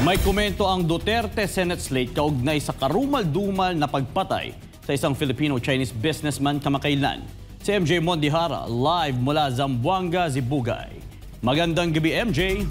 May komento ang Duterte Senate slate kaugnay sa karumal-dumal na pagpatay sa isang Filipino-Chinese businessman kamakailan. Si MJ Mondihara, live mula Zamboanga, Sibugay. Magandang gabi, MJ.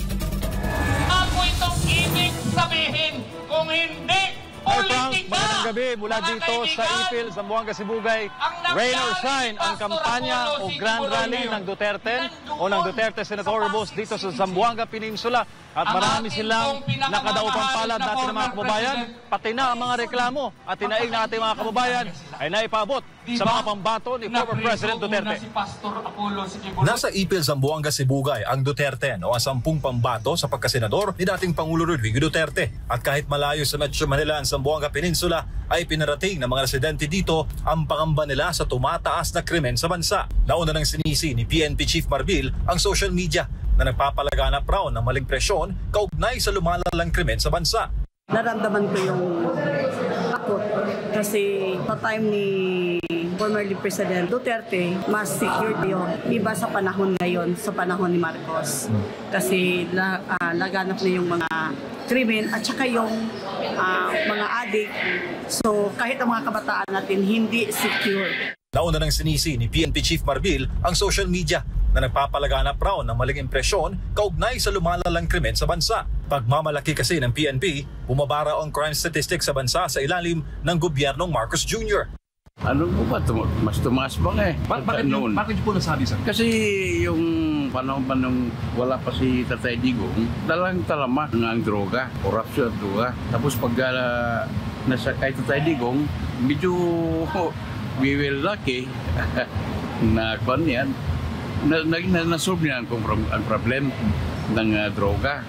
Ako itong ibig sabihin kung hindi politika. Magandang gabi mula dito sa Ipil, Zamboanga, Sibugay. Rain or shine ang kampanya o Grand Rally ng Duterte o ng Duterte Senatorial Bus dito sa Zamboanga Peninsula. At marami silang nakadaupang palad natin ng mga kababayan, pati na ang mga reklamo at tinaig na ating mga kababayan ay naipaabot sa mga pambato ni former President Duterte. Nasa Ipil, Zamboanga, Sibugay ang Duterte o ang 10 pambato sa pagkasenador ni dating Pangulo Rodrigo Duterte. At kahit malayo sa Metro Manila ang Zamboanga Peninsula, ay pinarating ng mga residente dito ang pangamba nila sa tumataas na krimen sa bansa. Nauna ng sinisi ni PNP Chief Marbil ang social media na nagpapalaganap raw ng maling presyon kaugnay sa lumalalang krimen sa bansa. Naramdaman ko yung takot kasi sa time ni former President Duterte, mas secured yun. Iba sa panahon ngayon, sa panahon ni Marcos. Kasi laganap na yung mga krimen at saka yung mga adik. So kahit ang mga kabataan natin hindi secure. Nauna ng sinisi ni PNP Chief Marbil ang social media na nagpapalaganap raw ng maling impresyon kaugnay sa lumalalang krimen sa bansa. Pagmamalaki kasi ng PNP, bumaba raw ang crime statistics sa bansa sa ilalim ng gobyernong Marcos Jr. Ano mo ba? Mas tumaas ba nga eh? Bakit po nasabi sa? Kasi yung panahon wala pa si Tatay Digong, dalang talama ng droga, korupsyon at droga. Tapos pag nasa kay Tatay Digong, medyo we will lucky na kwan yan. Nasolve niya ang problem ng droga.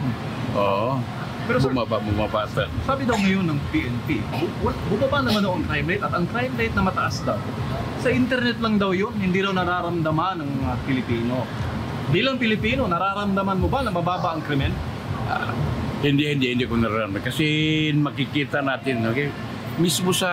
Oo. Pero sir, bumaba. Sabi daw ngayon ng PNP, bumaba naman daw ang crime rate at ang crime rate na mataas daw. Sa internet lang daw yun, hindi daw nararamdaman ng mga Pilipino. Bilang Pilipino, nararamdaman mo ba na mababa ang krimen? Hindi ko nararamdaman. Kasi makikita natin, okay? Mismo sa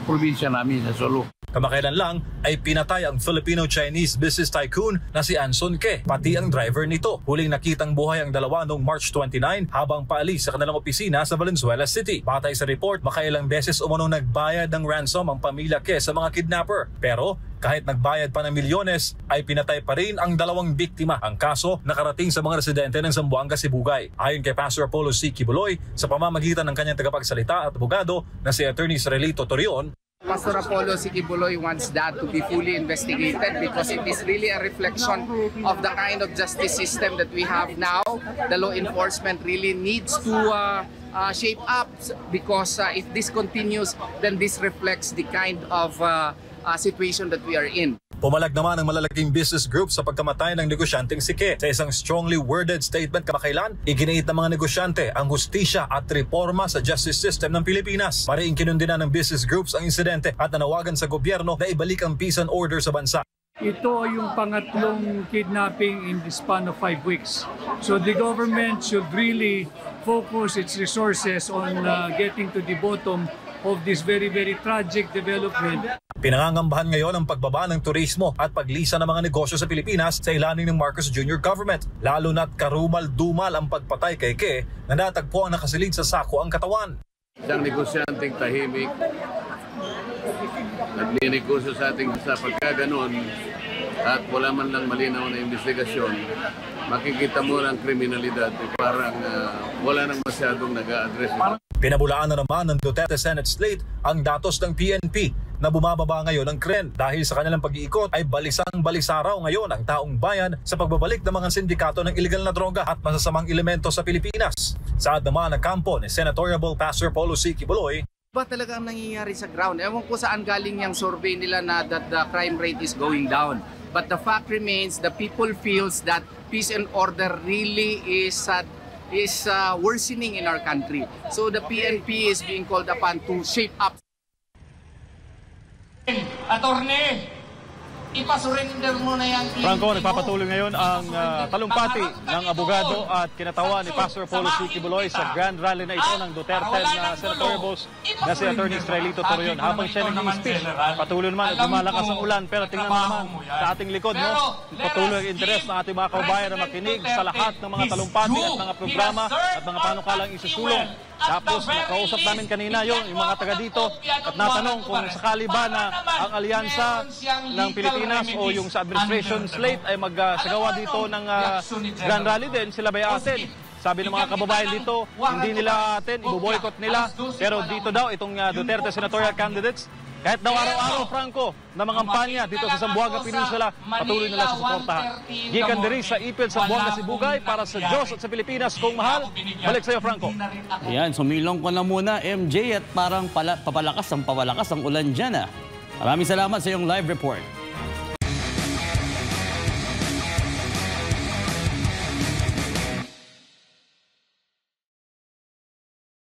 probinsya namin, sa Solo. Kamakailan lang ay pinatay ang Filipino-Chinese business tycoon na si Anson Ke, pati ang driver nito. Huling nakitang buhay ang dalawa noong March 29 habang paalis sa kanilang opisina sa Valenzuela City. Batay sa report, makailang beses umunong nagbayad ng ransom ang pamilya Ke sa mga kidnapper. Pero kahit nagbayad pa ng milyones, ay pinatay pa rin ang dalawang biktima. Ang kaso nakarating sa mga residente ng Zamboanga, Sibugay. Ayon kay Pastor Apollo C. Kibuloy, sa pamamagitan ng kanyang tagapagsalita at abogado na si Attorney Srelito Torion, Pastor Apollo C. Kibuloy wants that to be fully investigated because it is really a reflection of the kind of justice system that we have now. The law enforcement really needs to shape up because if this continues, then this reflects the kind of situation that we are in. Pumalag naman ang malalaking business group sa pagkamatay ng negosyanteng si Ke. Sa isang strongly worded statement kamakailan, iginiit ng mga negosyante ang hustisya at reforma sa justice system ng Pilipinas. Mariing kinundina ng business groups ang insidente at nanawagan sa gobyerno na ibalik ang peace and order sa bansa. Ito yung pangatlong kidnapping in the span of 5 weeks. So the government should really focus its resources on getting to the bottom of this very, very tragic development. Pinangangambahan ngayon ang pagbaba ng turismo at paglisa ng mga negosyo sa Pilipinas sa ilalim ng Marcos Jr. government. Lalo na't karumal-dumal ang pagpatay kay Ke na natagpo ang nakasilid sa sako ang katawan. Isang negosyanteng tahimik, nagninegosyo sa ating sa pagkaganon at wala man lang malinaw na investigasyon, makikita mo ang kriminalidad parang wala nang masyadong nag-a-address. Pinabulaan na naman ng Duterte Senate slate ang datos ng PNP na bumababa ngayon ang krimen. Dahil sa kanilang pag-iikot ay balisang-balisa raw ngayon ang taong bayan sa pagbabalik ng mga sindikato ng iligal na droga at masasamang elemento sa Pilipinas. Saad naman ang kampo ni Senatorial Pastor Apollo C. Kibuloy, Ba talaga ang nangyayari sa ground? Ewan ko saan galing yung survey nila na that the crime rate is going down. But the fact remains, the people feels that peace and order really is worsening in our country. So the PNP is being called upon to shape up. Attorney, ipasurrender mo na yan. Franco, nagpapatuloy ngayon ang talumpati ng abogado at kinatawa ni Pastor Polo C. Kibuloy sa grand rally na ito ng Duterte na Senator Boss na si Atty. Israelito Torion. Habang siya nag-i-speech, patuloy naman at lumalakas ang ulan. Pero tingnan mo naman sa ating likod, no? Patuloy ang interes ng ating mga kababayan na makinig sa lahat ng mga talumpati at mga programa at mga panukalang isusulong. Tapos nakausap namin kanina yung mga taga dito at natanong kung sakali ba na ang alyansa ng Pilipinas o yung sa administration slate ay magsagawa dito ng grand rally din, sila ba atin? Sabi ng mga kababayan dito, hindi nila atin, iboboycott nila. Pero dito daw, itong Duterte senatorial candidates, kahit daw araw-araw, Franco, na mga kampanya dito sa Zamboanga Peninsula, patuloy nila sa suportahan. Gikan diri sa Ipil, Zamboanga, Sibugay, para sa Diyos at sa Pilipinas, kung mahal. Balik sa iyo, Franco. Ayan, sumilong ko na muna, MJ, at parang papalakas ang ulan dyan. Maraming salamat sa iyong live report.